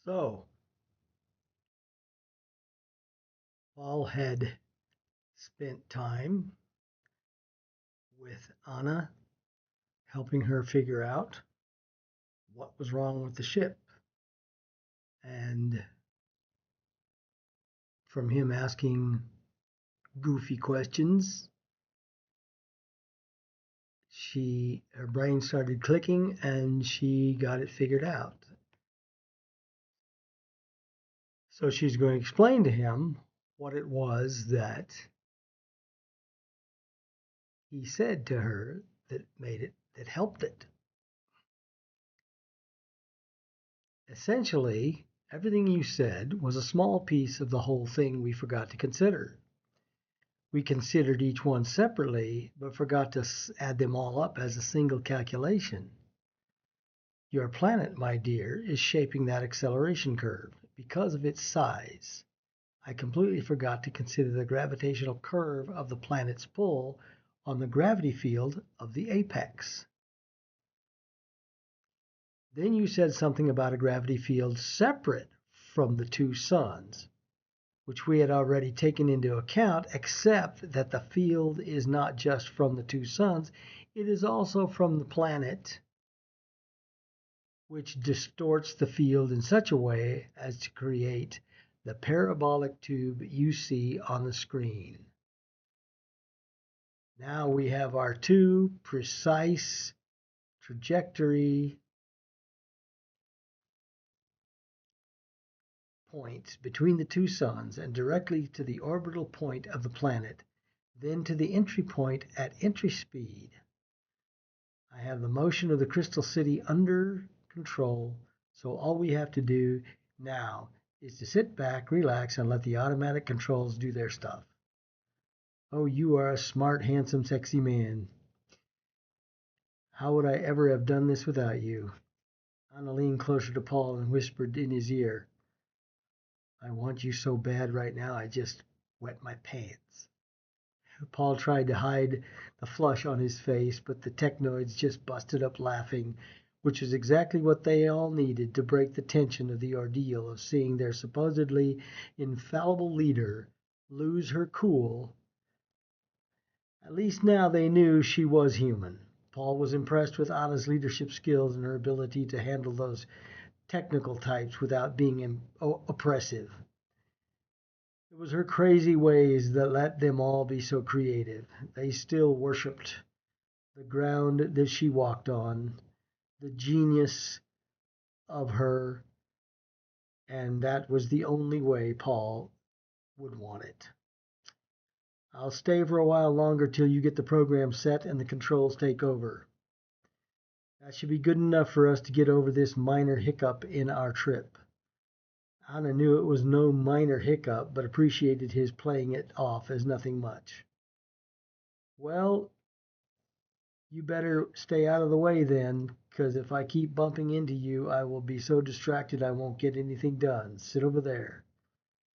So, Paul had spent time with Anna, helping her figure out what was wrong with the ship. And from him asking goofy questions, her brain started clicking and she got it figured out. So she's going to explain to him what it was that he said to her that helped it. Essentially, everything you said was a small piece of the whole thing we forgot to consider. We considered each one separately, but forgot to add them all up as a single calculation. Your planet, my dear, is shaping that acceleration curve because of its size. I completely forgot to consider the gravitational curve of the planet's pull on the gravity field of the apex. Then you said something about a gravity field separate from the two suns, which we had already taken into account, except that the field is not just from the two suns, it is also from the planet, which distorts the field in such a way as to create the parabolic tube you see on the screen. Now we have our two precise trajectory points between the two suns and directly to the orbital point of the planet, then to the entry point at entry speed. I have the motion of the crystal city under control, so all we have to do now is to sit back, relax, and let the automatic controls do their stuff. Oh, you are a smart, handsome, sexy man. How would I ever have done this without you? Anna leaned closer to Paul and whispered in his ear, I want you so bad right now, I just wet my pants. Paul tried to hide the flush on his face, but the technoids just busted up laughing, which was exactly what they all needed to break the tension of the ordeal of seeing their supposedly infallible leader lose her cool. At least now they knew she was human. Paul was impressed with Anna's leadership skills and her ability to handle those technical types without being oppressive. It was her crazy ways that let them all be so creative. They still worshipped the ground that she walked on, the genius of her, and that was the only way Paul would want it. I'll stay for a while longer till you get the program set and the controls take over. That should be good enough for us to get over this minor hiccup in our trip. Anna knew it was no minor hiccup, but appreciated his playing it off as nothing much. Well, you better stay out of the way then, because if I keep bumping into you, I will be so distracted I won't get anything done. Sit over there.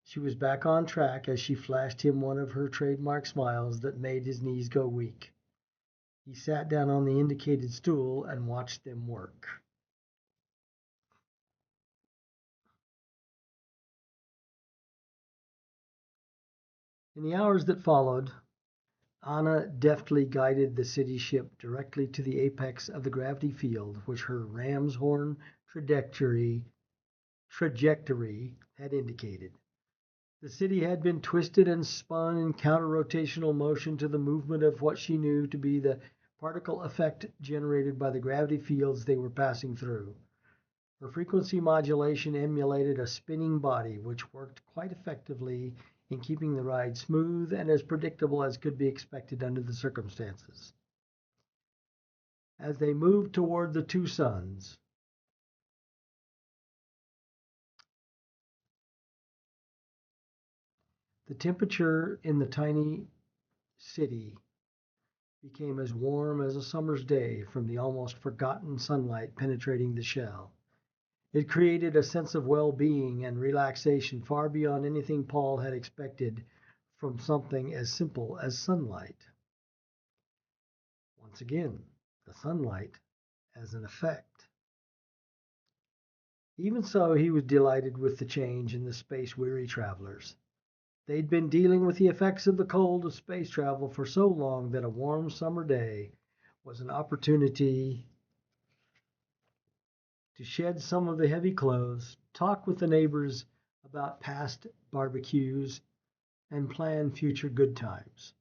She was back on track as she flashed him one of her trademark smiles that made his knees go weak. He sat down on the indicated stool and watched them work. In the hours that followed, Anna deftly guided the city ship directly to the apex of the gravity field, which her ram's horn trajectory had indicated. The city had been twisted and spun in counter-rotational motion to the movement of what she knew to be the particle effect generated by the gravity fields they were passing through. Her frequency modulation emulated a spinning body, which worked quite effectively in keeping the ride smooth and as predictable as could be expected under the circumstances. As they moved toward the two suns, the temperature in the tiny city became as warm as a summer's day from the almost forgotten sunlight penetrating the shell. It created a sense of well-being and relaxation far beyond anything Paul had expected from something as simple as sunlight. Once again, the sunlight as an effect. Even so, he was delighted with the change in the space-weary travelers. They'd been dealing with the effects of the cold of space travel for so long that a warm summer day was an opportunity to shed some of the heavy clothes, talk with the neighbors about past barbecues, and plan future good times.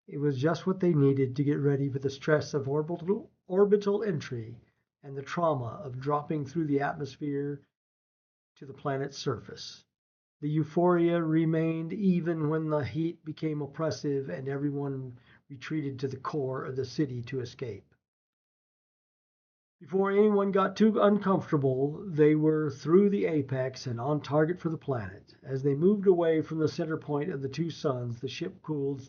It was just what they needed to get ready for the stress of orbital entry and the trauma of dropping through the atmosphere to the planet's surface. The euphoria remained even when the heat became oppressive and everyone retreated to the core of the city to escape. Before anyone got too uncomfortable, they were through the apex and on target for the planet. As they moved away from the center point of the two suns, the ship cooled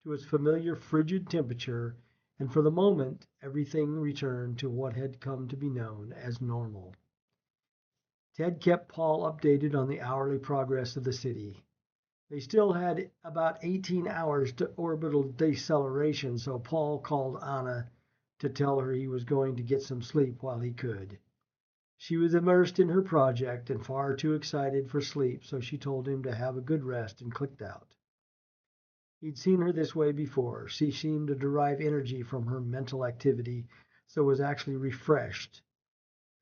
to its familiar frigid temperature, and for the moment, everything returned to what had come to be known as normal. Ted kept Paul updated on the hourly progress of the city. They still had about 18 hours to orbital deceleration, so Paul called Anna to tell her he was going to get some sleep while he could. She was immersed in her project and far too excited for sleep, so she told him to have a good rest and clicked out. He'd seen her this way before. She seemed to derive energy from her mental activity, so was actually refreshed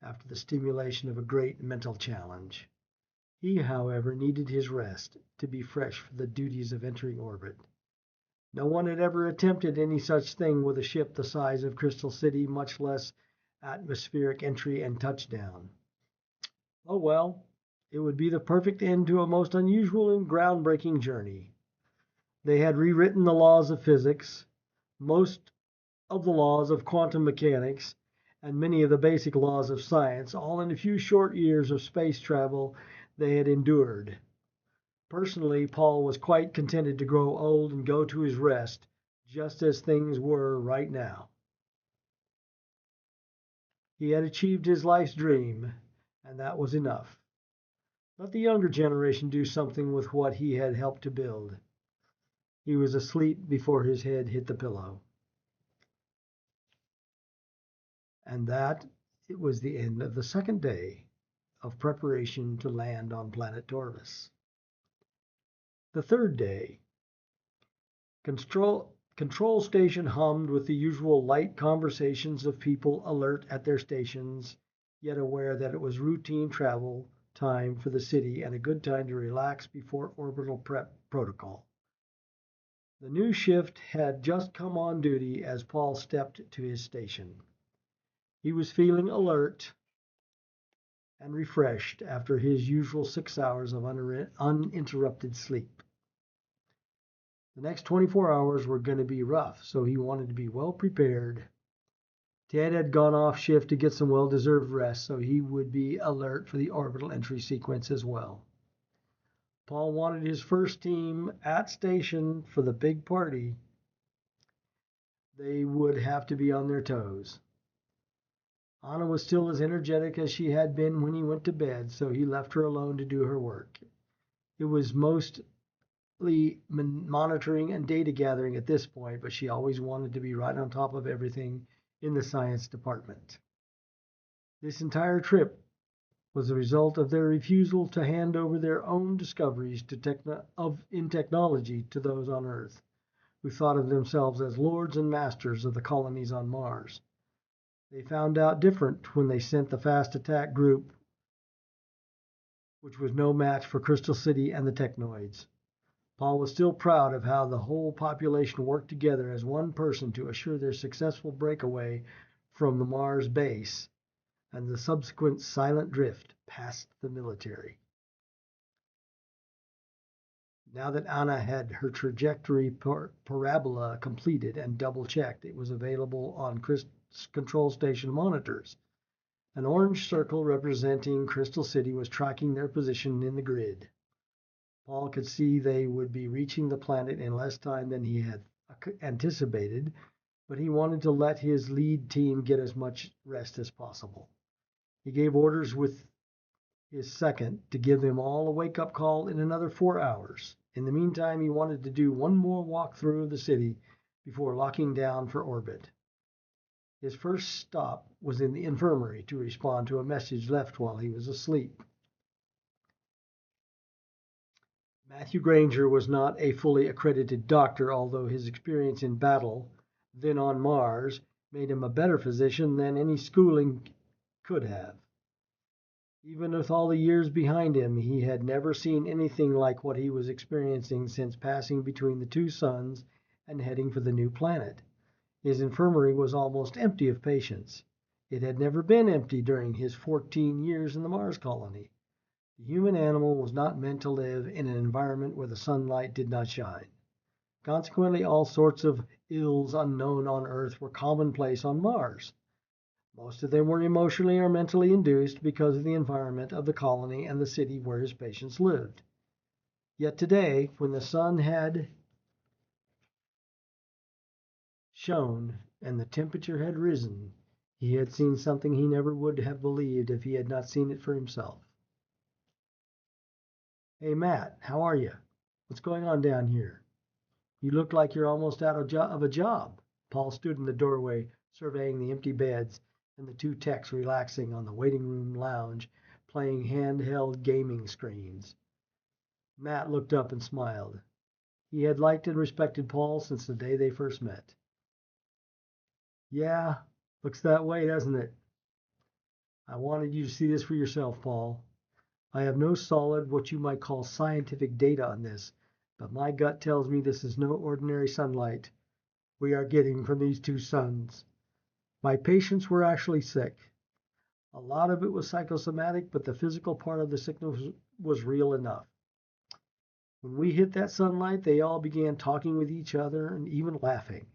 after the stimulation of a great mental challenge. He, however, needed his rest to be fresh for the duties of entering orbit. No one had ever attempted any such thing with a ship the size of Crystal City, much less atmospheric entry and touchdown. Oh well, it would be the perfect end to a most unusual and groundbreaking journey. They had rewritten the laws of physics, most of the laws of quantum mechanics, and many of the basic laws of science, all in a few short years of space travel they had endured. Personally, Paul was quite contented to grow old and go to his rest, just as things were right now. He had achieved his life's dream, and that was enough. Let the younger generation do something with what he had helped to build. He was asleep before his head hit the pillow. And that it was the end of the second day of preparation to land on Planet Torvis. The third day, control station hummed with the usual light conversations of people alert at their stations, yet aware that it was routine travel time for the city and a good time to relax before orbital prep protocol. The new shift had just come on duty as Paul stepped to his station. He was feeling alert and refreshed after his usual 6 hours of uninterrupted sleep. The next 24 hours were going to be rough, so he wanted to be well prepared. Ted had gone off shift to get some well-deserved rest, so he would be alert for the orbital entry sequence as well. Paul wanted his first team at station for the big party. They would have to be on their toes. Anna was still as energetic as she had been when he went to bed, so he left her alone to do her work. It was mostly monitoring and data gathering at this point, but she always wanted to be right on top of everything in the science department. This entire trip was a result of their refusal to hand over their own discoveries in technology to those on Earth, who thought of themselves as lords and masters of the colonies on Mars. They found out different when they sent the fast attack group, which was no match for Crystal City and the Technoids. Paul was still proud of how the whole population worked together as one person to assure their successful breakaway from the Mars base and the subsequent silent drift past the military. Now that Anna had her trajectory parabola completed and double-checked, it was available on control station monitors. An orange circle representing Crystal City was tracking their position in the grid. Paul could see they would be reaching the planet in less time than he had anticipated, but he wanted to let his lead team get as much rest as possible. He gave orders with his second to give them all a wake-up call in another 4 hours. In the meantime, he wanted to do one more walk through the city before locking down for orbit. His first stop was in the infirmary to respond to a message left while he was asleep. Matthew Granger was not a fully accredited doctor, although his experience in battle, then on Mars, made him a better physician than any schooling could have. Even with all the years behind him, he had never seen anything like what he was experiencing since passing between the two suns and heading for the new planet. His infirmary was almost empty of patients. It had never been empty during his 14 years in the Mars colony. The human animal was not meant to live in an environment where the sunlight did not shine. Consequently, all sorts of ills unknown on Earth were commonplace on Mars. Most of them were emotionally or mentally induced because of the environment of the colony and the city where his patients lived. Yet today, when the sun had shone and the temperature had risen, he had seen something he never would have believed if he had not seen it for himself. "Hey, Matt, how are you? What's going on down here? You look like you're almost out of a job." Paul stood in the doorway, surveying the empty beds and the two techs relaxing on the waiting room lounge, playing handheld gaming screens. Matt looked up and smiled. He had liked and respected Paul since the day they first met. "Yeah, looks that way, doesn't it? I wanted you to see this for yourself, Paul. I have no solid, what you might call scientific data on this, but my gut tells me this is no ordinary sunlight we are getting from these two suns. My patients were actually sick. A lot of it was psychosomatic, but the physical part of the sickness was real enough. When we hit that sunlight, they all began talking with each other and even laughing.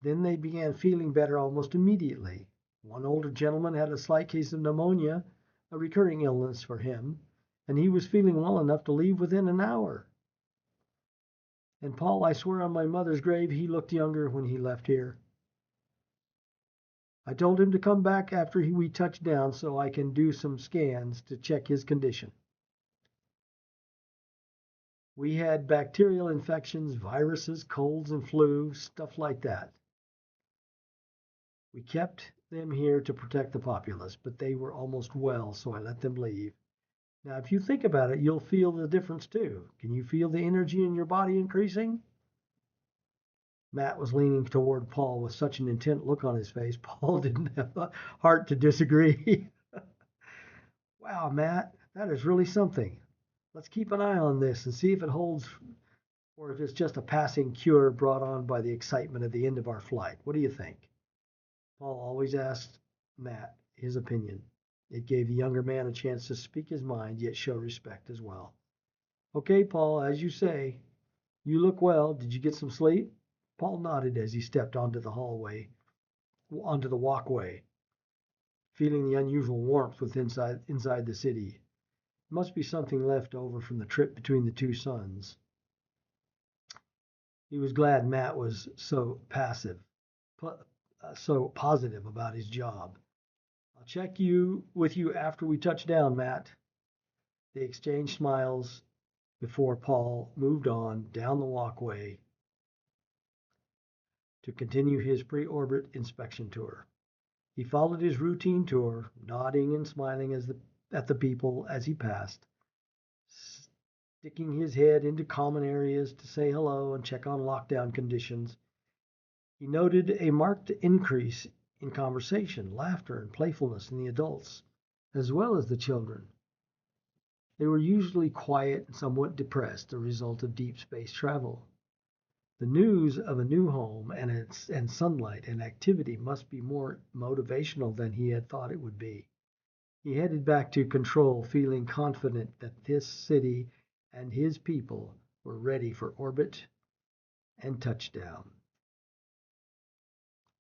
Then they began feeling better almost immediately. One older gentleman had a slight case of pneumonia, a recurring illness for him, and he was feeling well enough to leave within an hour. And Paul, I swear on my mother's grave, he looked younger when he left here. I told him to come back after we touched down so I can do some scans to check his condition. We had bacterial infections, viruses, colds and flu, stuff like that. We kept them here to protect the populace, but they were almost well, so I let them leave. Now, if you think about it, you'll feel the difference too. Can you feel the energy in your body increasing?" Matt was leaning toward Paul with such an intent look on his face, Paul didn't have the heart to disagree. "Wow, Matt, that is really something. Let's keep an eye on this and see if it holds or if it's just a passing cure brought on by the excitement at the end of our flight. What do you think?" Paul always asked Matt his opinion. It gave the younger man a chance to speak his mind, yet show respect as well. "Okay, Paul, as you say. You look well. Did you get some sleep?" Paul nodded as he stepped onto the walkway, feeling the unusual warmth inside the city. It must be something left over from the trip between the two suns. He was glad Matt was so positive about his job. "I'll check with you after we touch down, Matt." They exchanged smiles before Paul moved on down the walkway to continue his pre-orbit inspection tour. He followed his routine tour, nodding and smiling at the people as he passed, sticking his head into common areas to say hello and check on lockdown conditions. He noted a marked increase in conversation, laughter, and playfulness in the adults, as well as the children. They were usually quiet and somewhat depressed, a result of deep space travel. The news of a new home and sunlight and activity must be more motivational than he had thought it would be. He headed back to Control, feeling confident that this city and his people were ready for orbit and touchdown.